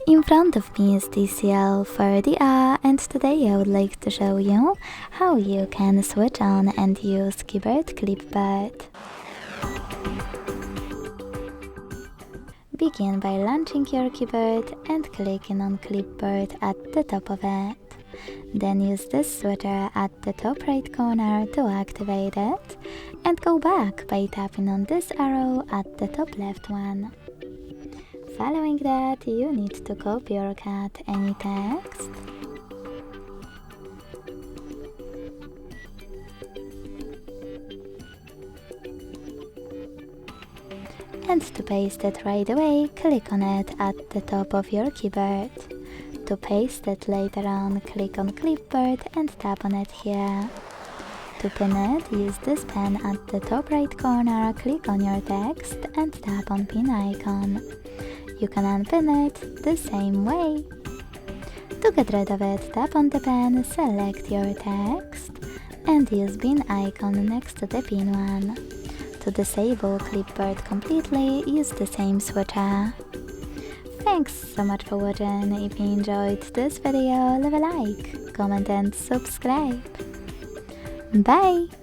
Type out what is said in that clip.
In front of me is TCL 40R, and today I would like to show you how you can switch on and use keyboard Clipboard. Begin by launching your keyboard and clicking on Clipboard at the top of it. Then use this switcher at the top right corner to activate it, and go back by tapping on this arrow at the top left one. Following that, you need to copy or cut any text and to paste it right away, click on it at the top of your keyboard. To paste it later on, click on Clipboard and tap on it here. To pin it, use this pen at the top right corner, click on your text and tap on pin icon. You can unpin it the same way. To get rid of it, tap on the pen, select your text and use bin icon next to the pin one. To disable Clipboard completely, use the same switcher. Thanks so much for watching. If you enjoyed this video, leave a like, comment and subscribe. Bye!